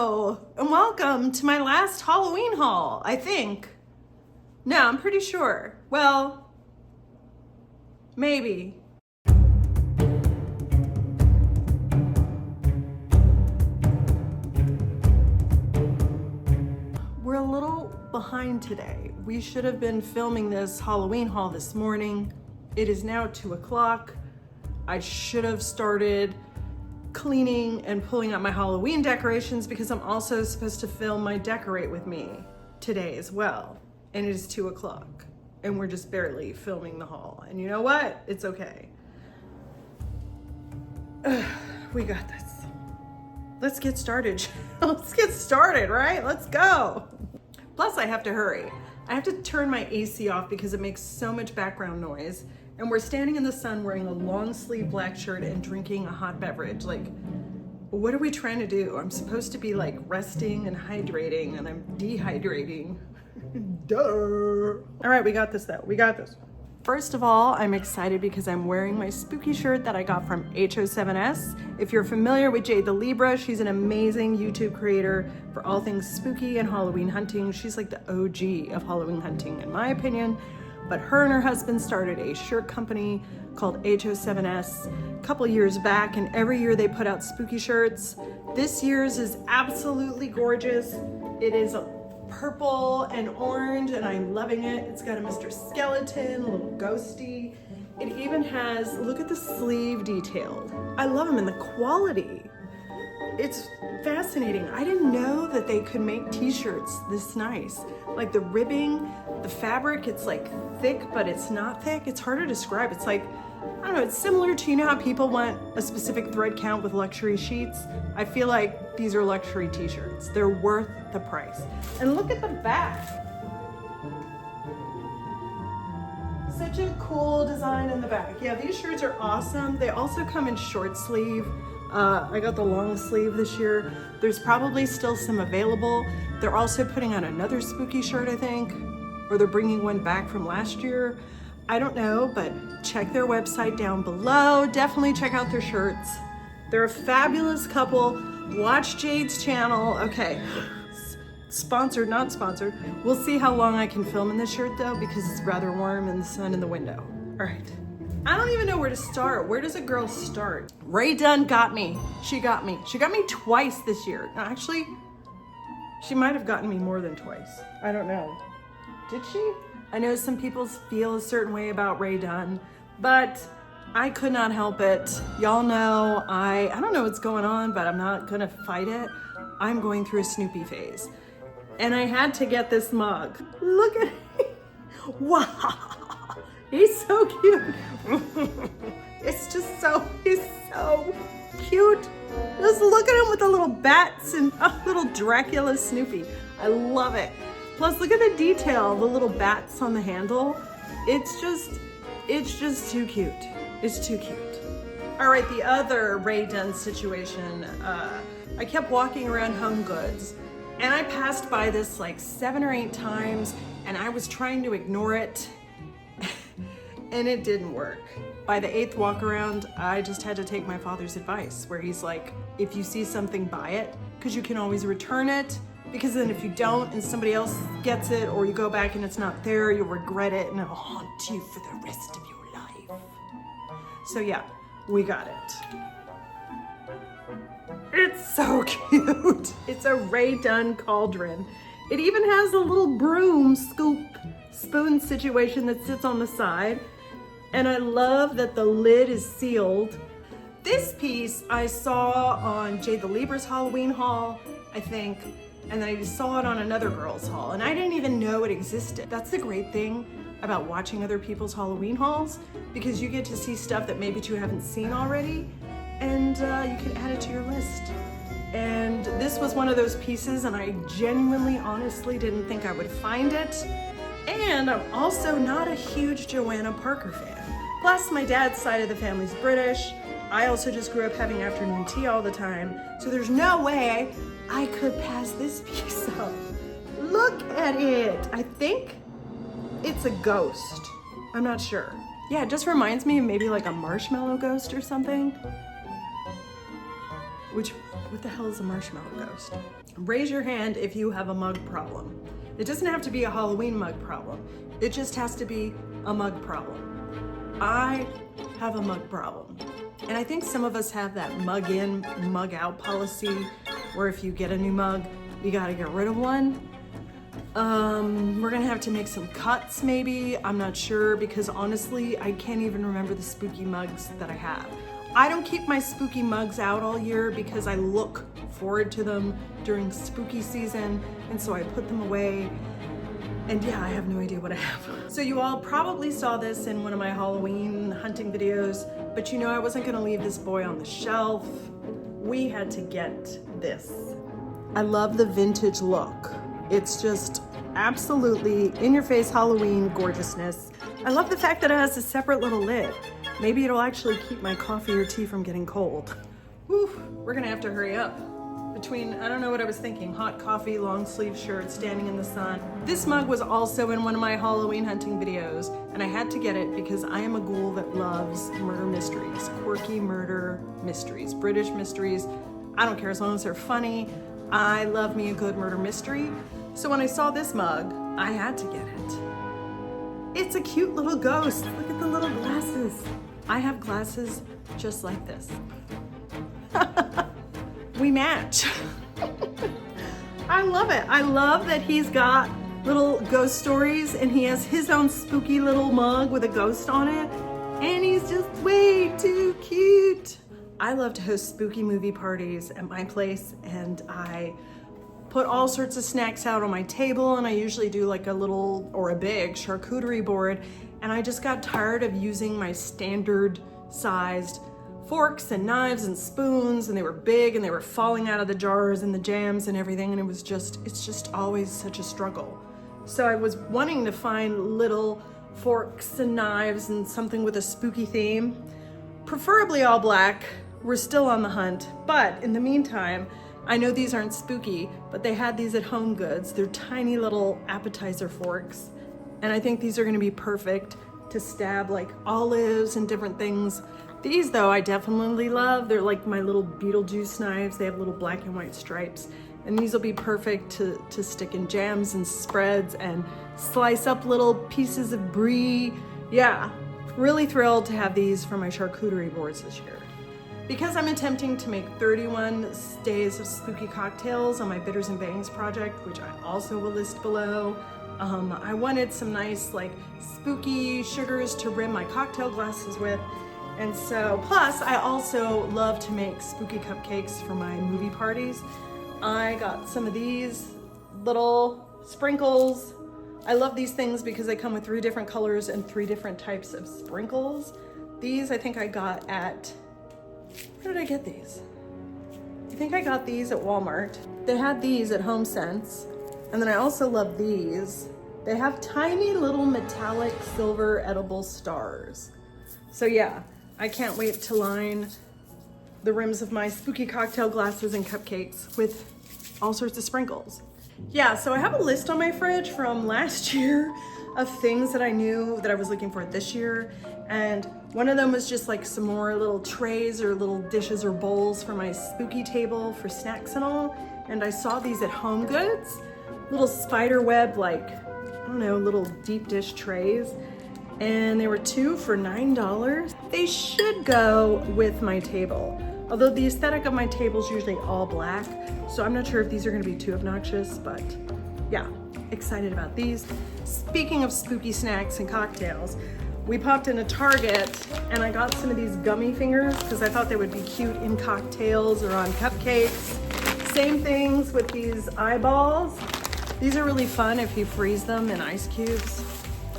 Hello, and welcome to my last Halloween haul, I think. No, I'm pretty sure. Well, maybe. We're a little behind today. We should have been filming this Halloween haul this morning. It is now 2 o'clock. I should have started cleaning and pulling out my Halloween decorations because I'm also supposed to film my decorate with me today as well. And it is 2 o'clock and we're just barely filming the haul. And you know what? It's okay. We got this. Let's get started. Let's get started, right? Let's go. Plus I have to hurry. I have to turn my AC off because it makes so much background noise. And we're standing in the sun wearing a long sleeve black shirt and drinking a hot beverage. Like, what are we trying to do? I'm supposed to be like resting and hydrating and I'm dehydrating. Duh. All right, we got this though. We got this. First of all, I'm excited because I'm wearing my spooky shirt that I got from HO7S. If you're familiar with Jade the Libra, she's an amazing YouTube creator for all things spooky and Halloween hunting. She's like the OG of Halloween hunting, in my opinion. But her and her husband started a shirt company called HO7S a couple years back, and every year they put out spooky shirts. This year's is absolutely gorgeous. It is purple and orange, and I'm loving it. It's got a Mr. Skeleton, a little ghosty. It even has, look at the sleeve detail. I love them and the quality. It's fascinating. I didn't know that they could make t-shirts this nice. Like the ribbing, the fabric, it's like thick, but it's not thick. It's hard to describe. It's like, I don't know, it's similar to, you know how people want a specific thread count with luxury sheets? I feel like these are luxury t-shirts. They're worth the price. And look at the back. Such a cool design in the back. Yeah, these shirts are awesome. They also come in short sleeve. I got the long sleeve this year. There's probably still some available. They're also putting on another spooky shirt, I think, or they're bringing one back from last year. I don't know, but check their website down below. Definitely check out their shirts. They're a fabulous couple. Watch Jade's channel. Okay, sponsored, not sponsored. We'll see how long I can film in this shirt though, because it's rather warm in the sun in the window. All right. I don't even know where to start. Where does a girl start? Rae Dunn got me. She got me. She got me twice this year. Actually, she might have gotten me more than twice. I don't know. Did she? I know some people feel a certain way about Rae Dunn, but I could not help it. Y'all know I don't know what's going on, but I'm not gonna fight it. I'm going through a Snoopy phase. And I had to get this mug. Look at it. Wow. He's so cute. It's just he's so cute. Just look at him with the little bats and a little Dracula Snoopy. I love it. Plus look at the detail, the little bats on the handle. It's just too cute. It's too cute. All right, the other Rae Dunn situation. I kept walking around HomeGoods and I passed by this like 7 or 8 times and I was trying to ignore it. And it didn't work. By the 8th walk around, I just had to take my father's advice where he's like, if you see something, buy it, because you can always return it, because then if you don't and somebody else gets it or you go back and it's not there, you'll regret it and it'll haunt you for the rest of your life. So yeah, we got it. It's so cute. It's a Rae Dunn cauldron. It even has a little broom scoop spoon situation that sits on the side. And I love that the lid is sealed. This piece I saw on Jade the Libra's Halloween haul, I think, and then I saw it on another girl's haul, and I didn't even know it existed. That's the great thing about watching other people's Halloween hauls, because you get to see stuff that maybe you haven't seen already, and you can add it to your list. And this was one of those pieces, and I genuinely, honestly didn't think I would find it. And I'm also not a huge Joanna Parker fan. Plus, my dad's side of the family's British. I also just grew up having afternoon tea all the time, so there's no way I could pass this piece up. Look at it. I think it's a ghost. I'm not sure. Yeah, it just reminds me of maybe like a marshmallow ghost or something. Which What the hell is a marshmallow ghost? Raise your hand if you have a mug problem. It doesn't have to be a Halloween mug problem. It just has to be a mug problem. I have a mug problem. And I think some of us have that mug in, mug out policy, where if you get a new mug, you gotta get rid of one. We're gonna have to make some cuts maybe, I'm not sure, because honestly, I can't even remember the spooky mugs that I have. I don't keep my spooky mugs out all year because I look forward to them during spooky season, and so I put them away. And yeah, I have no idea what I have. So you all probably saw this in one of my Halloween hunting videos, but you know I wasn't gonna leave this boy on the shelf. We had to get this. I love the vintage look. It's just absolutely in-your-face Halloween gorgeousness. I love the fact that it has a separate little lid. Maybe it'll actually keep my coffee or tea from getting cold. Whew, we're gonna have to hurry up. Between, I don't know what I was thinking, hot coffee, long sleeve shirt, standing in the sun. This mug was also in one of my Halloween hunting videos, and I had to get it because I am a ghoul that loves murder mysteries, quirky murder mysteries, British mysteries. I don't care as long as they're funny. I love me a good murder mystery. So when I saw this mug, I had to get it. It's a cute little ghost. Look at the little glasses. I have glasses just like this. We match. I love it. I love that he's got little ghost stories and he has his own spooky little mug with a ghost on it. And he's just way too cute. I love to host spooky movie parties at my place, and I put all sorts of snacks out on my table, and I usually do like a little or a big charcuterie board, and I just got tired of using my standard sized forks and knives and spoons, and they were big and they were falling out of the jars and the jams and everything, and it's just always such a struggle. So I was wanting to find little forks and knives and something with a spooky theme, preferably all black. We're still on the hunt, but in the meantime, I know these aren't spooky, but they had these at HomeGoods. They're tiny little appetizer forks, and I think these are gonna be perfect to stab like olives and different things. These though, I definitely love. They're like my little Beetlejuice knives. They have little black and white stripes, and these will be perfect to stick in jams and spreads and slice up little pieces of brie. Yeah, really thrilled to have these for my charcuterie boards this year. Because I'm attempting to make 31 days of spooky cocktails on my Bitters and Bangs project, which I also will list below, I wanted some nice like spooky sugars to rim my cocktail glasses with. And so, plus I also love to make spooky cupcakes for my movie parties. I got some of these little sprinkles. I love these things because they come with 3 different colors and 3 different types of sprinkles. These I think I got at, where did I get these? I think I got these at Walmart. They had these at HomeSense. And then I also love these. They have tiny little metallic silver edible stars. So yeah, I can't wait to line the rims of my spooky cocktail glasses and cupcakes with all sorts of sprinkles. Yeah, so I have a list on my fridge from last year of things that I knew that I was looking for this year. And one of them was just like some more little trays or little dishes or bowls for my spooky table for snacks and all. And I saw these at HomeGoods, little spider web, like, I don't know, little deep dish trays. And they were 2 for $9. They should go with my table. Although the aesthetic of my table is usually all black, so I'm not sure if these are gonna be too obnoxious, but yeah, excited about these. Speaking of spooky snacks and cocktails, we popped into Target and I got some of these gummy fingers because I thought they would be cute in cocktails or on cupcakes. Same things with these eyeballs. These are really fun if you freeze them in ice cubes,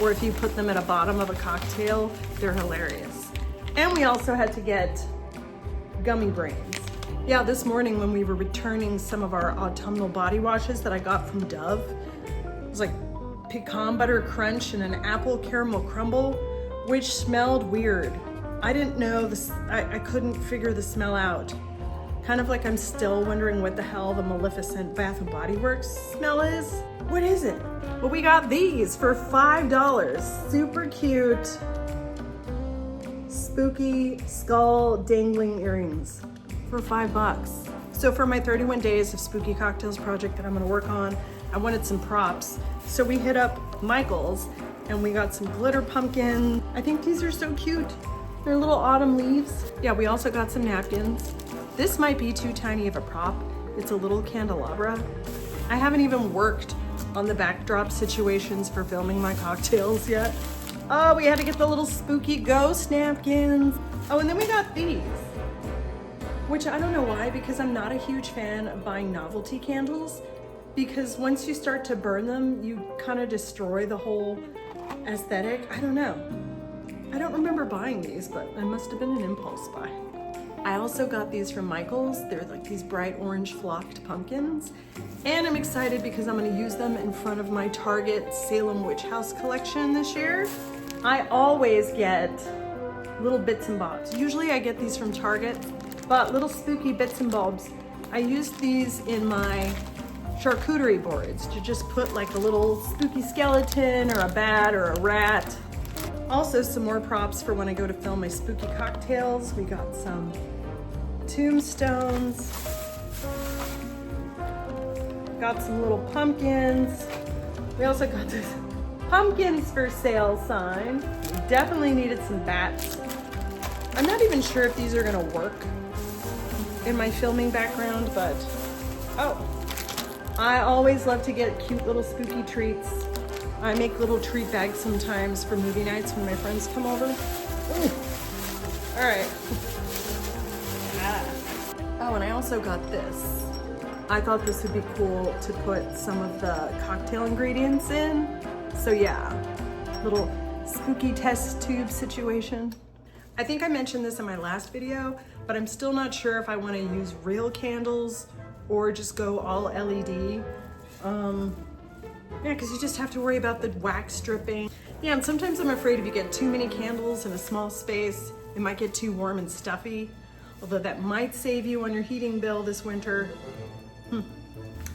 or if you put them at the bottom of a cocktail, they're hilarious. And we also had to get gummy brains. Yeah, this morning when we were returning some of our autumnal body washes that I got from Dove, it was like pecan butter crunch and an apple caramel crumble, which smelled weird. I didn't know this, I couldn't figure the smell out. Kind of like I'm still wondering what the hell the Maleficent Bath and Body Works smell is. What is it? Well, we got these for $5. Super cute, spooky skull dangling earrings for $5. So for my 31 days of spooky cocktails project that I'm gonna work on, I wanted some props. So we hit up Michael's and we got some glitter pumpkin. I think these are so cute. They're little autumn leaves. Yeah, we also got some napkins. This might be too tiny of a prop. It's a little candelabra. I haven't even worked on the backdrop situations for filming my cocktails yet. Oh, we had to get the little spooky ghost napkins. Oh, and then we got these, which I don't know why, because I'm not a huge fan of buying novelty candles, because once you start to burn them, you kind of destroy the whole aesthetic. I don't know. I don't remember buying these, but I must have been an impulse buy. I also got these from Michael's. They're like these bright orange flocked pumpkins. And I'm excited because I'm gonna use them in front of my Target Salem Witch House collection this year. I always get little bits and bobs. Usually I get these from Target, but little spooky bits and bobs. I used these in my charcuterie boards to just put like a little spooky skeleton or a bat or a rat. Also some more props for when I go to film my spooky cocktails. We got some tombstones, got some little pumpkins. We also got this pumpkins for sale sign. We definitely needed some bats. I'm not even sure if these are gonna work in my filming background, but oh, I always love to get cute little spooky treats. I make little treat bags sometimes for movie nights when my friends come over. Ooh. All right. Oh, and I also got this. I thought this would be cool to put some of the cocktail ingredients in. So yeah, little spooky test tube situation. I think I mentioned this in my last video, but I'm still not sure if I want to use real candles or just go all LED. Yeah, because you just have to worry about the wax dripping. Yeah, and sometimes I'm afraid if you get too many candles in a small space, it might get too warm and stuffy. Although that might save you on your heating bill this winter.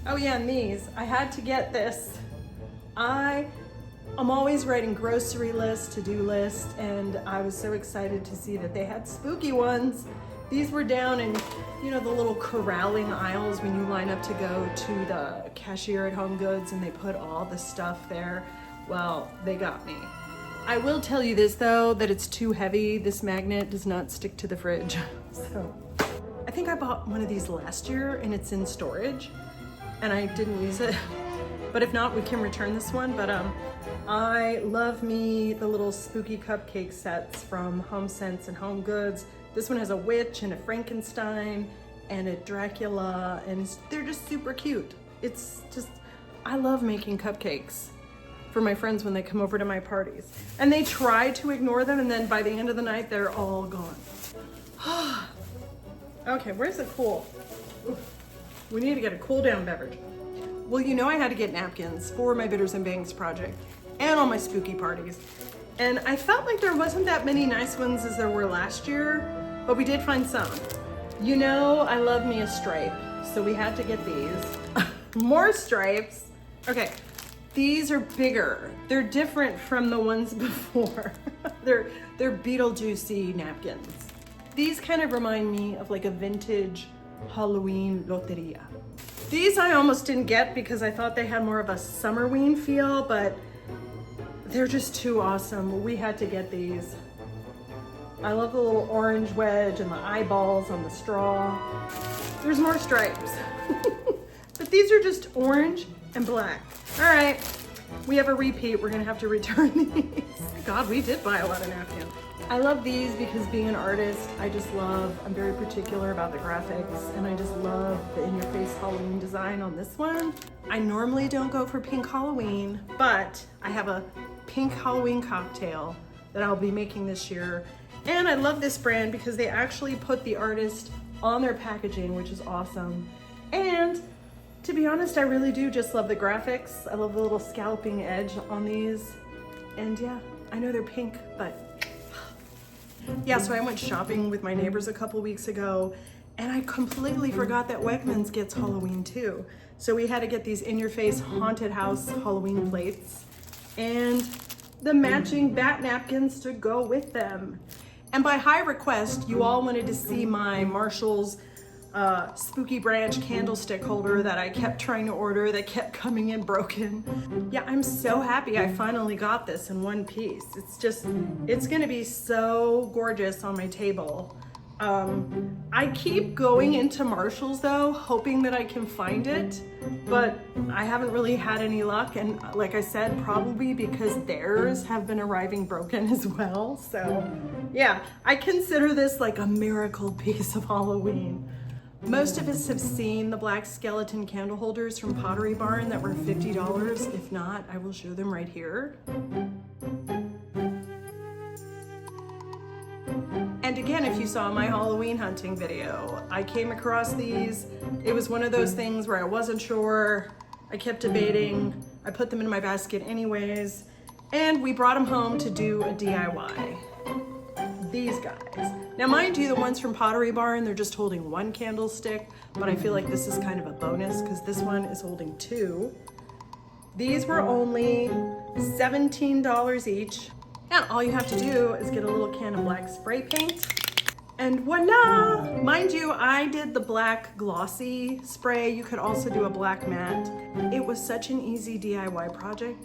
Oh yeah, and these, I had to get this. I'm always writing grocery lists, to-do lists, and I was so excited to see that they had spooky ones. These were down in, you know, the little corralling aisles when you line up to go to the cashier at HomeGoods and they put all the stuff there. Well, they got me. I will tell you this though, that it's too heavy. This magnet does not stick to the fridge. So I think I bought one of these last year and it's in storage and I didn't use it. But if not, we can return this one. But I love me the little spooky cupcake sets from HomeSense and HomeGoods. This one has a witch and a Frankenstein and a Dracula, and they're just super cute. It's just, I love making cupcakes for my friends when they come over to my parties. And they try to ignore them, and then by the end of the night, they're all gone. Okay, where's the cool? Oof. We need to get a cool down beverage. Well, you know I had to get napkins for my Bitters and Bangs project and all my spooky parties. And I felt like there wasn't that many nice ones as there were last year, but we did find some. You know, I love me a stripe, so we had to get these. More stripes. Okay, these are bigger. They're different from the ones before. They're Beetlejuicy napkins. These kind of remind me of like a vintage Halloween loteria. These I almost didn't get because I thought they had more of a summerween feel, but they're just too awesome. We had to get these. I love the little orange wedge and the eyeballs on the straw. There's more stripes. But these are just orange and black. All right, we have a repeat. We're gonna have to return these. God, we did buy a lot of napkins. I love these because being an artist, I'm very particular about the graphics, and I just love the in-your-face Halloween design on this one. I normally don't go for pink Halloween, but I have a pink Halloween cocktail that I'll be making this year. And I love this brand because they actually put the artist on their packaging, which is awesome. And to be honest, I really do just love the graphics. I love the little scalloping edge on these. And yeah, I know they're pink, but yeah, so I went shopping with my neighbors a couple weeks ago and I completely forgot that Wegmans gets Halloween too. So we had to get these in-your-face haunted house Halloween plates and the matching bat napkins to go with them. And by high request, you all wanted to see my Marshall's spooky branch candlestick holder that I kept trying to order that kept coming in broken. Yeah, I'm so happy I finally got this in one piece. It's gonna be so gorgeous on my table. I keep going into Marshall's though, hoping that I can find it, but I haven't really had any luck. And like I said, probably because theirs have been arriving broken as well. So yeah, I consider this like a miracle piece of Halloween. Most of us have seen the black skeleton candle holders from Pottery Barn that were $50. If not, I will show them right here. And again, if you saw my Halloween hunting video, I came across these. It was one of those things where I wasn't sure. I kept debating. I put them in my basket anyways, and we brought them home to do a DIY. These guys. Now mind you, the ones from Pottery Barn, they're just holding one candlestick, but I feel like this is kind of a bonus because this one is holding two. These were only $17 each. And all you have to do is get a little can of black spray paint and voila! Mind you, I did the black glossy spray. You could also do a black matte. It was such an easy DIY project.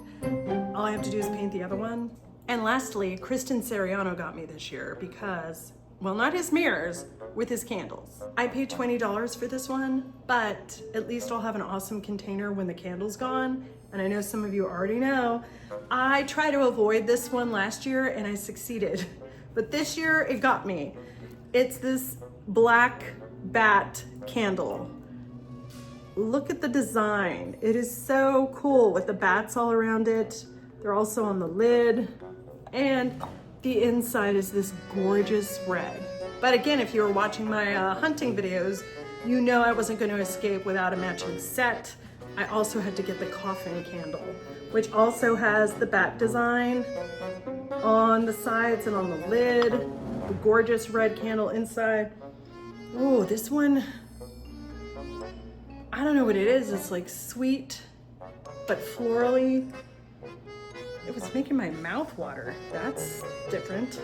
All I have to do is paint the other one. And lastly, Kristen Seriano got me this year because, well, not his mirrors, with his candles. I paid $20 for this one, but at least I'll have an awesome container when the candle's gone. And I know some of you already know, I tried to avoid this one last year and I succeeded. But this year it got me. It's this black bat candle. Look at the design. It is so cool with the bats all around it. They're also on the lid. And the inside is this gorgeous red. But again, if you were watching my hunting videos, you know I wasn't going to escape without a matching set. I also had to get the coffin candle, which also has the bat design on the sides and on the lid, the gorgeous red candle inside. Oh, this one, I don't know what it is. It's like sweet, but florally. It was making my mouth water. That's different.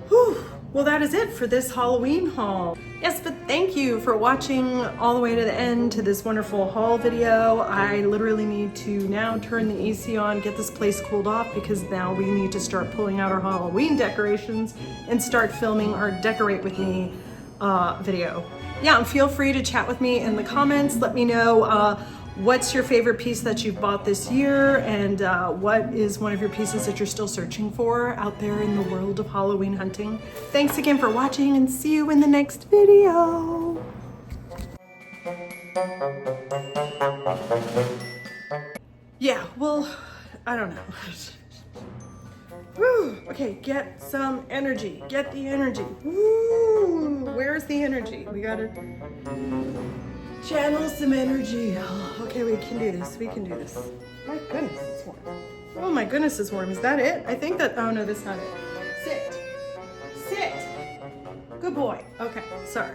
Whew. Well, that is it for this Halloween haul. Yes, but thank you for watching all the way to the end to this wonderful haul video. I literally need to now turn the AC on, get this place cooled off because now we need to start pulling out our Halloween decorations and start filming our Decorate With Me video. Yeah, and feel free to chat with me in the comments. Let me know what's your favorite piece that you've bought this year, and what is one of your pieces that you're still searching for out there in the world of Halloween hunting. Thanks again for watching, and see you in the next video. Yeah, well, I don't know. Woo, okay, get some energy. Get the energy. Woo, where's the energy? We gotta channel some energy. Okay, we can do this. We can do this. My goodness, it's warm. Oh my goodness, it's warm. Is that it? I think that, oh no, that's not it. Sit. Sit. Good boy. Okay, sorry.